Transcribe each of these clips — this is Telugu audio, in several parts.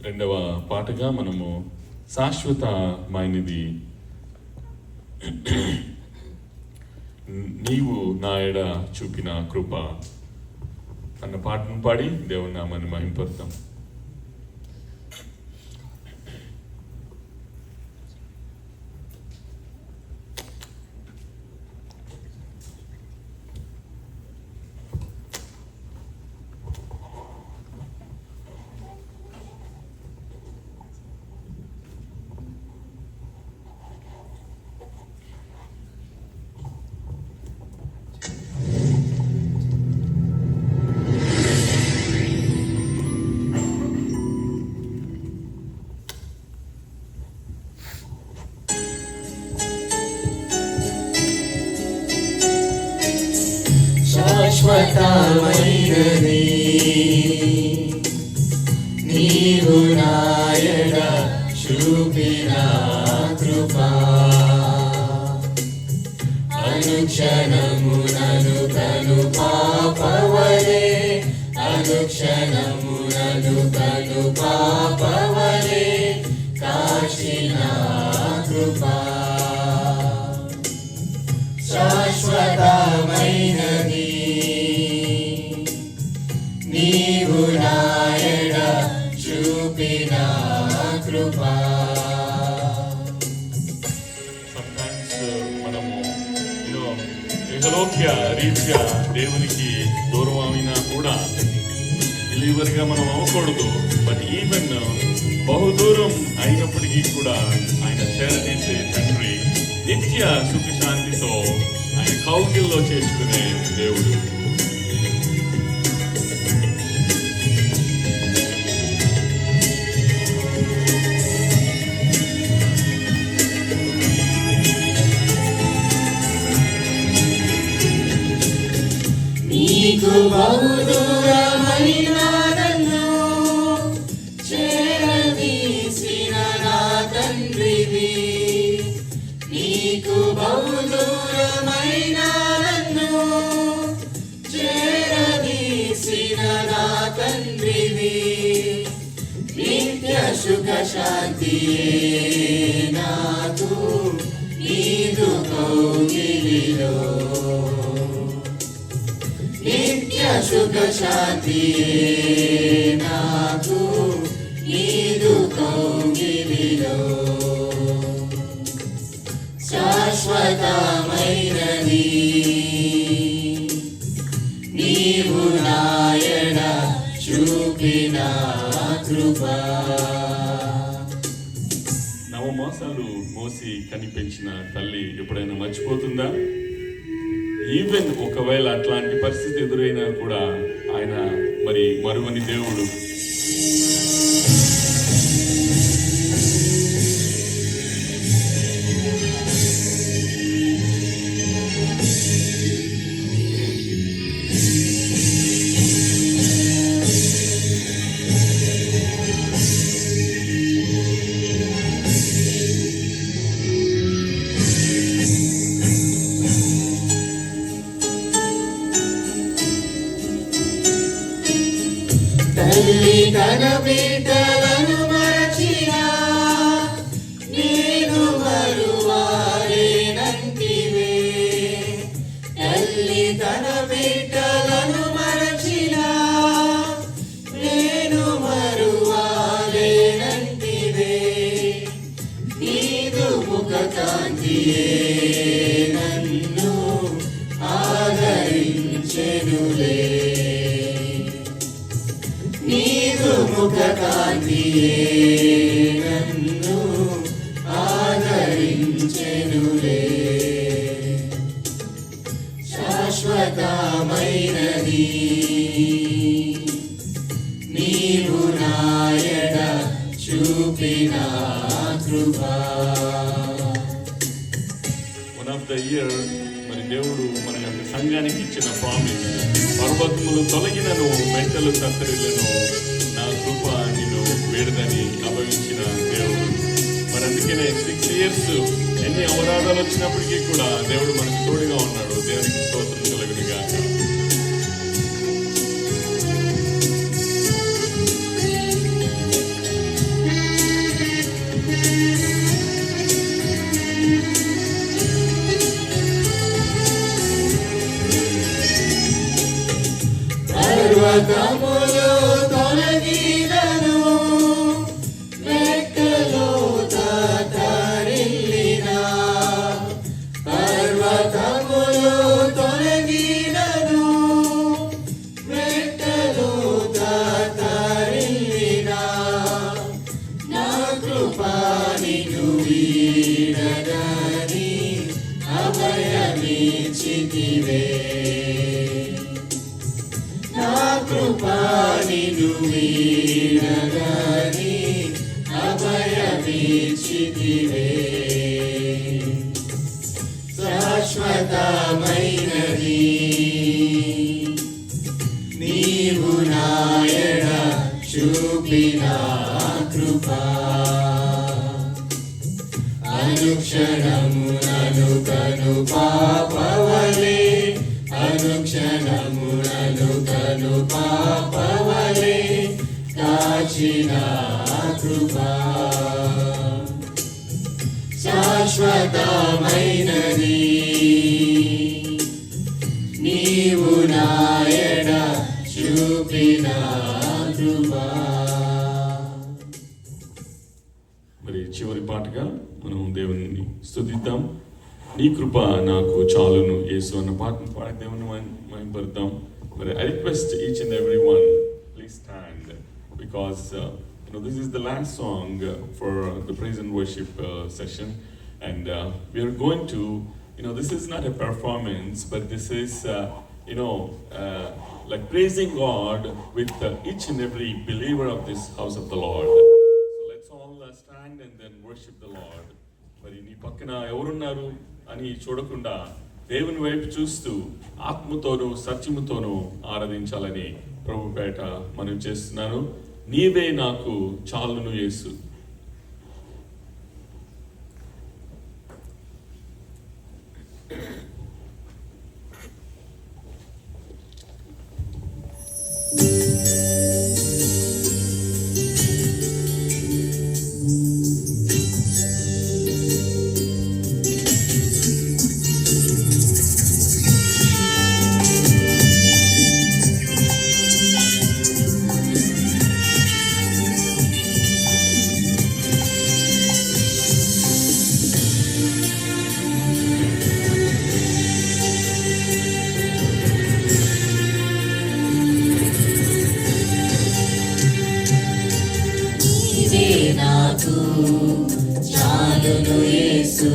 రెండవ పాటగా మనము శాశ్వతమైనది నీవు నా ఎడ చూపిన కృప అన్న పాటను పాడి దేవుని నామాన్ని మహింపరుద్దాం. శాశ్వతమైనది నీవు నా ఎడ చూపిన కృపా అనుక్షణమునను కను పాపవలే అనుక్షణమునను కను పాప రీత్యా దేవునికి దూరం అయినా కూడా బిలీవర్ గా మనం అవ్వకూడదు. బట్ ఈవెన్ బహుదూరం అయినప్పటికీ కూడా ఆయన చేరదీసే తండ్రి, నిత్య సుఖ శాంతితో ఆయన కౌగిల్లో చేసుకునే దేవుడు. నీకు బహుదూరమైన నన్ను చేరదీసిన నా తండ్రివి, నీకు బహుదూరమైన నన్ను చేరదీసిన నా తండ్రివి, నిత్య సుఖ శాంతియే నాకు నీదు కౌగిలిలో, నిత్య సుఖ శాంతియే నాకు నీదు కౌగిలిలో, శాశ్వతమైనది నీవు నాయన చూపిన కృప. నవమాసాలు మోసి కనిపించిన తల్లి ఎప్పుడైనా మర్చిపోతుందా? ఈవెన్ ఒకవేళ అట్లాంటి పరిస్థితి ఎదురైనా కూడా ఆయన మరి మరువని దేవుడు. తల్లి తన బిడ్డలను మరచినా నేను మరువాలేనంటివే, తల్లి తన బిడ్డలను మరచినా నేను మరువాలేనంటివే, నీదు ముఖ కాంతియే నన్ను ఆదరించెనులే, నీదు ముఖ కాంతియే నన్ను ఆదరించెనులే, శాశ్వతమైనది నీవు నాయన చూపిన కృప. వన్ ఆఫ్ ద ఇయర్ మరి దేవుడు మన యొక్క సంఘానికి ఇచ్చిన ప్రామిస్, పర్వతములు తొలగినను మెంటలు కత్తరిలను నా కృప నిన్ను వేడదని అభవించిన దేవుడు. మరి అందుకనే 6 years ఎన్ని అవరాధాలు వచ్చినప్పటికీ కూడా దేవుడు మనకు తోడుగా ఉన్నాడు. దేవునికి స్తోత్రం కలుగును గాక. పర్వతములు తొలగినను మెట్టలు తత్తరిల్లినా, పర్వతములు తొలగినను మెట్టలు తత్తరిల్లినా, నా కృపా నిన్ను వీడదని అభయమిచ్చితివే, నా కృపా నిన్ను వీడదని అభయమిచ్చితివే, శాశ్వతమైనది నీవు నాయన చూపిన కృప. అనుక్షణము నను కను పాపవలే, అనుక్షణము నను కను పాపవలే కాచిన కృప, శాశ్వతమైనది నీవు నాయన చూపిన కృప. మరి చివరి పాటగా మనం దేవుని స్తుతిద్దాం. నీ కృప నాకు చాలును యేసు అన్న పాటను పాడి దేవుని మహిమపరుద్దాం. మరి I request each and everyone, please stand, because this is the last song for the praise and worship session, and we are going to, this is not a performance, but this is like praising God with each and every believer of this house of the Lord. So let's all stand and then worship the Lord. మరి నీ పక్కన ఎవరున్నారు అని చూడకుండా దేవుని వైపు చూస్తూ ఆత్మతోనూ సత్యముతోనూ ఆరాధించాలని ప్రభు పేట మనం చేస్తున్నాను. నీవే నాకు చాలును యేసు. చాలును యేసు,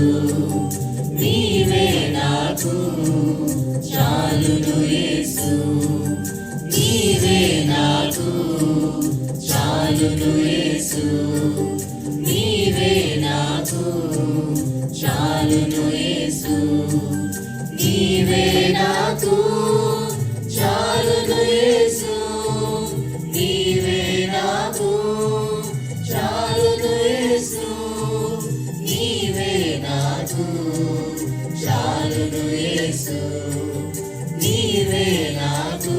నీవే నాకు చాలును యేసు, నీవే నాకు చాలును యేసు, నీవే నాకు చాలును యేసు, నీవే నాకు చాలును యేసు, నీవే నాకు చాలును యేసు, నీవే నాకు చాలును యేసు, నీవే నాకు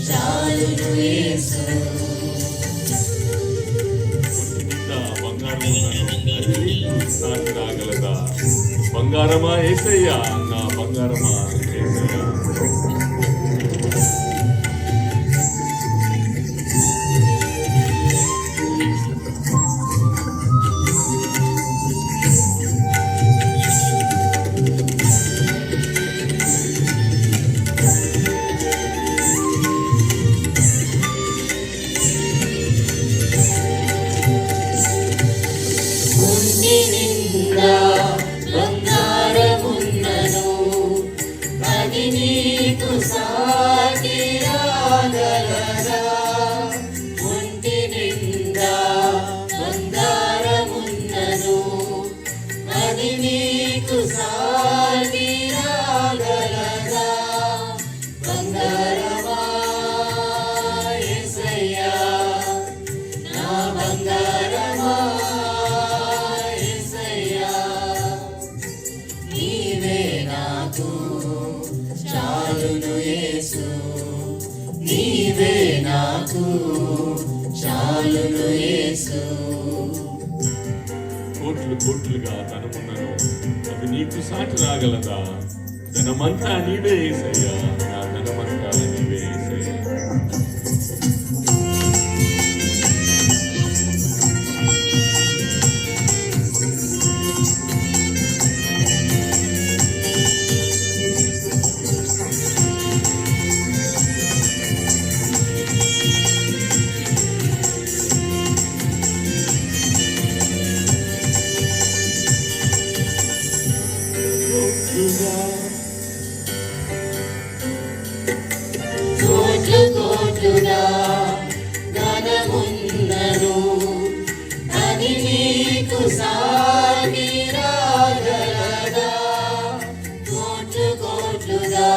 చాలును యేసు. రాగలదా బంగారమా యేసయ్యా, నా బంగారమా యేసయ్యా. బంగారమున్నను అది నీకు సాటి రాగలరా, ఒంటి నిండా బంగారమున్నను అది నీకు సాటి రాగలరా, బంగారమా యేసయ్యా, నా బంగారమా చాలును యేసు, నీవే నాకు చాలును యేసు. కోట్లు కోట్లుగా ధనమున్నను అది నీకు సాటి రాగలదా, ధనమంతా నీవే యేసయ్యా, నా ధనమంతా నీవే యేసయ్యా. కోట్లు కోట్లుగా ధనమున్నను అది నీకు సాటి రాగలదా, కోట్లు కోట్లుగా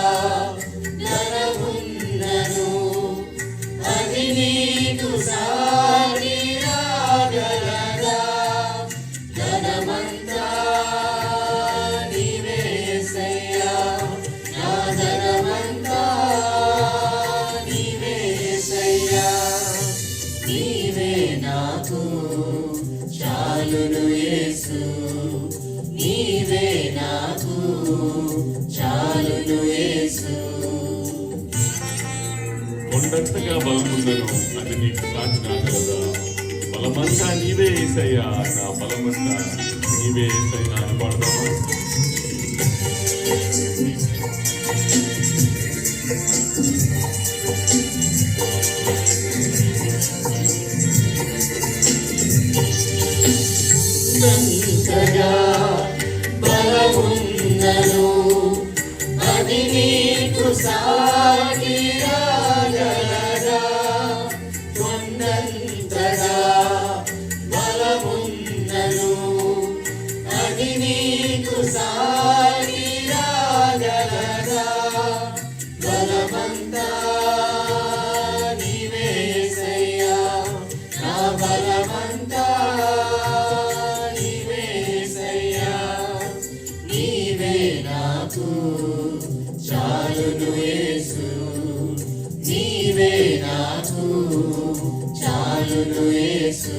ధనమున్నను అది నీకు సాటి రాగలదా, ధనమంతా నీవే యేసయ్యా, నా ధనమంతా నీవే యేసయ్యా, నీవే నాకు చాలును యేసు, నీవే నాకు చాలును యేసు. కొండంతగా బలముందను అది నీకు సాటి రాగలదా, బలమంతా నీవే యేసయ్యా, నా బలమంతా నీవే యేసయ్యా అని పాడదామా. ఉన్నంతగా బలమున్నను అది నీకు సాటి రాగలదా ఉన్నంతగా బలమున్నను అది నీకు సాటి రాగలదా బలమంతా నీవేసయ్యా నా బలమంతా నీవేసయ్యా నీవే నాకు చాలును యేసు నీవే నాకు చాలును యేసు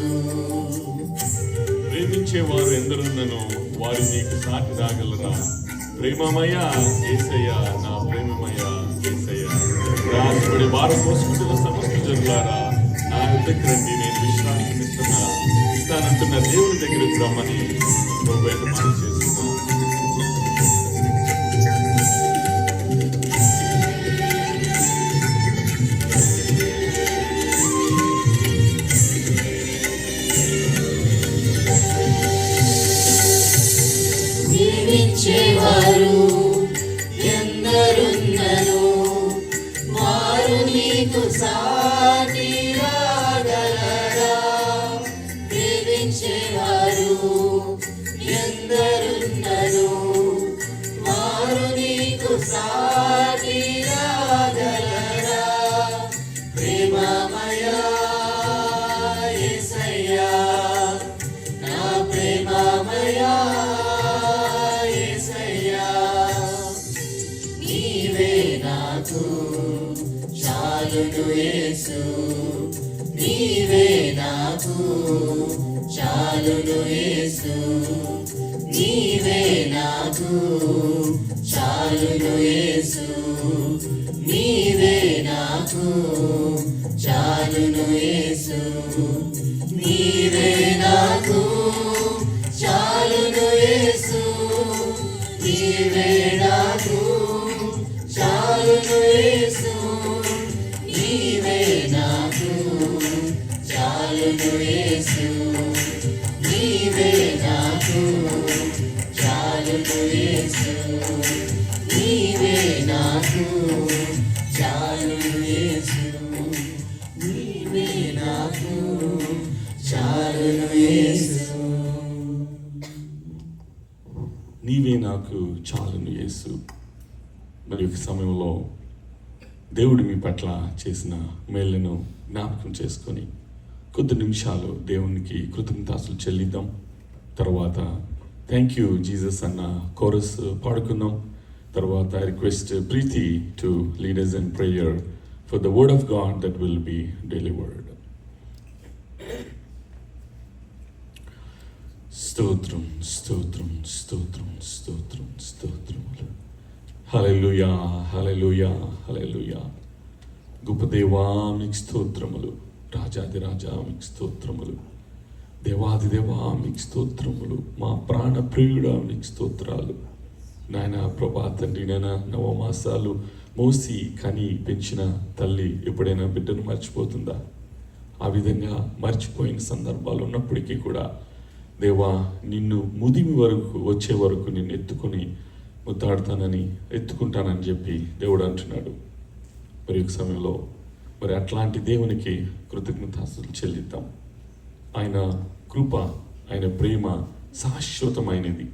ప్రేమించేవారు ఎందరున్నను వారు నీకు సాటి రాగలరా ప్రేమమయ యేసయ్య నా ప్రేమమయ యేసయ్య రాజపడి వారం మోసుకుంటున్న సమస్త జనులారా నా యుద్ధకి రండి నేను విశ్రాంతిని ఇస్తానంటున్న దేవుని దగ్గరకు రమ్మని నువ్వు బయట మనం చేస్తున్నావు. జీవించేవారు ఎందరున్నను వారు నీకు సాటి రాగలరా ప్రేమించేవారు ఎందరున్నను వారు నీకు సాటి రాగలరా ప్రేమమయా యేసయ్యా నా ప్రేమమయా చాలును యేసు నీవే నాకు చాలును యేసు నీవే నాకు చాలును యేసు నీవే నాకు చాలును యేసు నీవే నాకు చాలును యేసు నీవే నాకు చాలును యేసు నీవే నాకు చాలును యేసు నీవే నాకు చాలును యేసు నీవే నాకు చాలును యేసు నీవే నాకు చాలును యేసు నీవే నాకు చాలును యేసు. మరి ఒక సమయంలో దేవుడు మీ పట్ల చేసిన మేళ్లను జ్ఞాపకం చేసుకొని కొద్ది నిమిషాలు దేవునికి కృతజ్ఞతాస్తులు చెల్లిద్దాం. తర్వాత థ్యాంక్ యూ జీసస్ అన్న కోరస్ పాడుకుందాం. తర్వాత I request Preethi to leaders and prayer for the word of God that will be delivered. స్తోత్రం స్తోత్రం స్తోత్రం స్తోత్రం స్తోత్రములు. హల్లెలూయా హల్లెలూయా హల్లెలూయా. గొప్ప దేవా మీకు స్తోత్రములు, రాజాది రాజా మీకు స్తోత్రములు, దేవాది దేవా మీకు స్తోత్రములు, మా ప్రాణ ప్రియుడా మీకు స్తోత్రాలు. నాయన ప్రభా తండ్రి, నాయన నవమాసాలు మోసి కని పెంచిన తల్లి ఎప్పుడైనా బిడ్డను మర్చిపోతుందా? ఆ విధంగా మర్చిపోయిన సందర్భాలు ఉన్నప్పటికీ కూడా దేవా నిన్ను ముదిమి వరకు వచ్చే వరకు నిన్ను ఎత్తుకొని ముద్దాడుతానని ఎత్తుకుంటానని చెప్పి దేవుడు అంటున్నాడు. మరి ఒక సమయంలో మరి అట్లాంటి దేవునికి కృతజ్ఞతాస్తులు చెల్లిద్దాం. ఆయన కృప, ఆయన ప్రేమ శాశ్వతమైనది.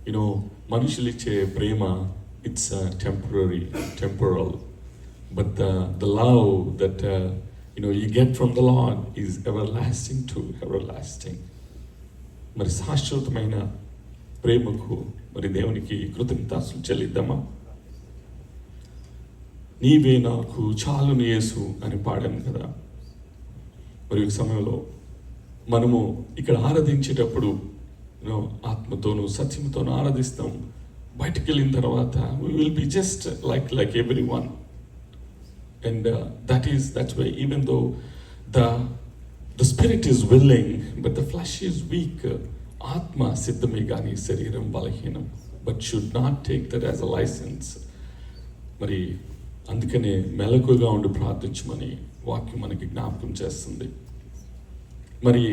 యూనో మనుషులు ఇచ్చే ప్రేమ it's temporal, but the love that you get from the Lord is everlasting to everlasting. మరి శాశ్వతమైన ప్రేమకు మరి దేవునికి కృతజ్ఞతాస్తులు చెల్లిద్దామా? నీవే నాకు చాలును యేసు అని పాడాను కదా. మరి ఈ సమయంలో మనము ఇక్కడ ఆరాధించేటప్పుడు ఆత్మతోనూ సత్యంతోనూ ఆరాధిస్తాం. బయటికి వెళ్ళిన తర్వాత we will be just like everyone. And that's why even though the spirit is willing but the flesh is weak, ఆత్మ సిద్ధమే కానీ శరీరం బలహీనం. But should not take that as a license. మరి అందుకనే మెలకుగా ఉండి ప్రార్థించమని వాక్యం మనకి జ్ఞాపకం చేస్తుంది. మరి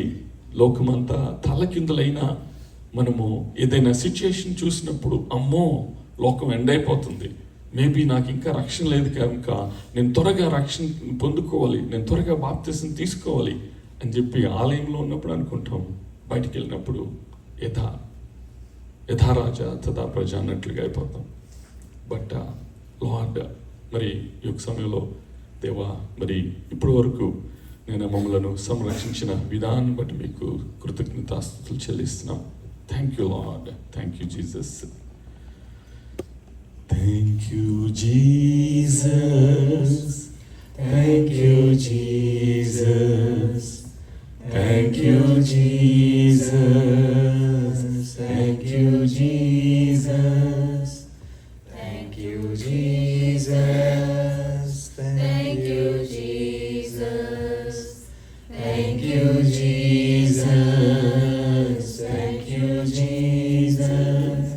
లోకమంతా తలకిందులైనా మనము ఏదైనా సిచ్యుయేషన్ చూసినప్పుడు అమ్మో లోకం ఎండ్ అయిపోతుంది, మేబీ నాకు ఇంకా రక్షణ లేదు కనుక నేను త్వరగా రక్షణ పొందుకోవాలి, నేను త్వరగా బాప్తిసం తీసుకోవాలి అని చెప్పి ఆలయంలో ఉన్నప్పుడు అనుకుంటాం. బయటికి వెళ్ళినప్పుడు యథా రాజా తథా ప్రజ అన్నట్లుగా అయిపోతాం. బట్ లార్డ్ మరి ఈ యొక్క సమయంలో దేవా మరి ఇప్పటి వరకు నేను మమ్మలను సంరక్షించిన విధానం బట్టి మీకు కృతజ్ఞతాస్తుతులు చెల్లిస్తున్నాం. Thank you lord, thank you Jesus. Thank you, Jesus. Thank you, Jesus. Thank you, Jesus. Thank you, Jesus. Thank you, Jesus. Thank you, Jesus. Thank you, Jesus. Thank you, Jesus.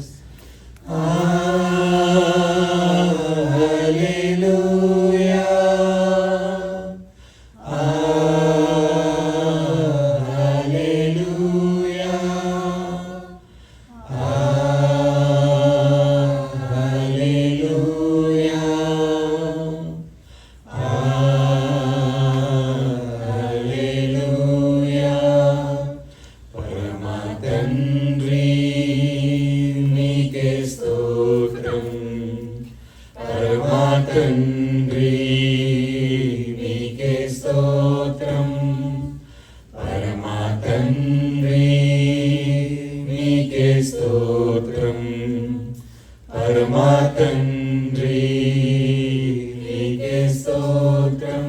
తండ్రి నీకే స్తోత్రం, పరమా తండ్రి నీకే స్తోత్రం, పరమా తండ్రి నీకే స్తోత్రం.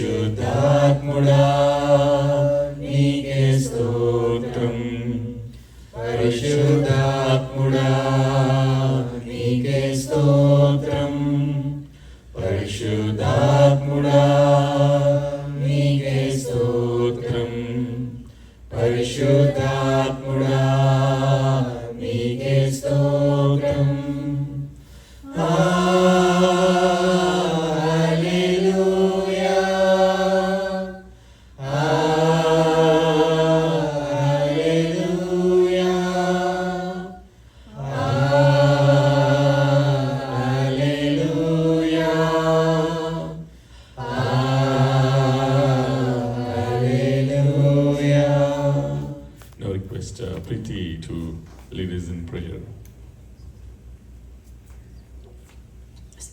పరిశుద్ధాత్ముడా నీకే స్తోత్రం, పరిశుద్ధాత్ముడా నీకే స్తోత్రం, పరిశుద్ధాత్ముడా నీకే స్తోత్రం, పరిశుద్ధాత్ముడా నీకే స్తోత్రం. Now request Preeti to lead us in prayer.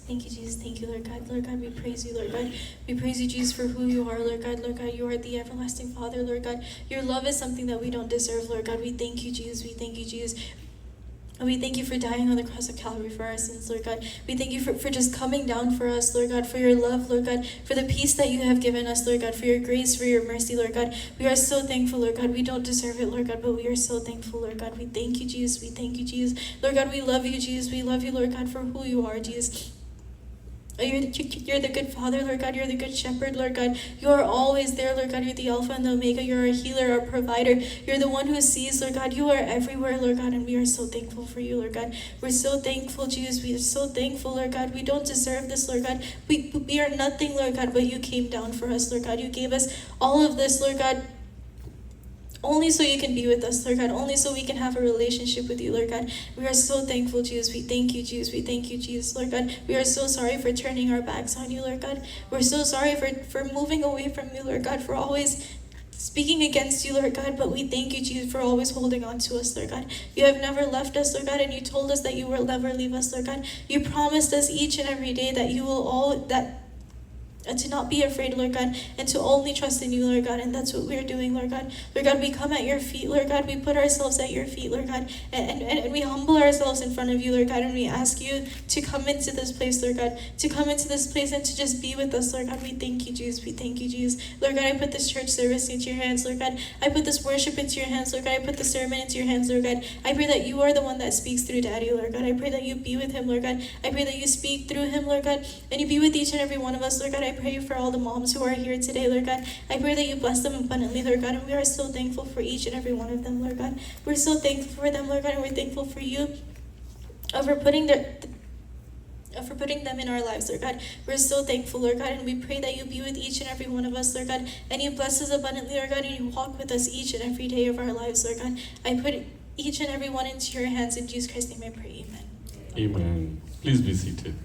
Thank you, Jesus. Thank you, Lord God. Lord God, we praise you, Lord God. We praise you, Jesus, for who you are, Lord God. Lord God, you are the everlasting Father, Lord God. Your love is something that we don't deserve, Lord God. We thank you, Jesus. We thank you, Jesus. And we thank you for dying on the cross of Calvary for our sins, Lord God. We thank you for just coming down for us, Lord God, for your love, Lord God, for the peace that you have given us, Lord God, for your grace, for your mercy, Lord God. We are so thankful, Lord God. We don't deserve it, Lord God, but we are so thankful, Lord God. We thank you, Jesus. We thank you, Jesus. Lord God, we love you, Jesus. We love you, Lord God, for who you are, Jesus. You're the good Father, Lord God. You're the good Shepherd, Lord God. You are always there, Lord God. You're the Alpha and the Omega. You're our healer, our provider. You're the one who sees, Lord God. You are everywhere, Lord God, and we are so thankful for you, Lord God. We're so thankful, Jesus. We are so thankful, Lord God. We don't deserve this, Lord God. We are nothing, Lord God, but you came down for us, Lord God. You gave us all of this, Lord God, only so you can be with us, Lord God. Only so we can have a relationship with you, Lord God. We are so thankful, Jesus. We thank you, Jesus. We thank you, Jesus, Lord God. We are so sorry for turning our backs on you, Lord God. We're so sorry for moving away from you, Lord God, for always speaking against you, Lord God. But we thank you, Jesus, for always holding on to us, Lord God. You have never left us, Lord God, and you told us that you will never leave us, Lord God. You promised us each and every day that you will to not be afraid, Lord God, and to only trust in you, Lord God. And that's what we're doing, Lord God. Lord God, we come at your feet, Lord God. We put ourselves at your feet, Lord God, and we humble ourselves in front of you, Lord God, and we ask you to come into this place, Lord God, to come into this place and to just be with us, Lord God. We thank you, Jesus. We thank you, Jesus. Lord God, I put this church service into your hands, Lord God. I put this worship into your hands, Lord God. I put the sermon into your hands, Lord God. I pray that you are the one that speaks through Daddy, Lord God. I pray that you be with him, Lord God. I pray that you speak through him, Lord God, and you be with each and every one of us, Lord God. I pray for all the moms who are here today, Lord God. I pray that you bless them abundantly, Lord God, and we are so thankful for each and every one of them, Lord God. We're so thankful for them, Lord God, and we're thankful for you for putting them in our lives, Lord God. We're so thankful, Lord God, and we pray that you be with each and every one of us, Lord God, and you bless us abundantly, Lord God, and you walk with us each and every day of our lives, Lord God. I put each and every one into your hands. In Jesus Christ's name I pray, amen. Amen. Please be seated.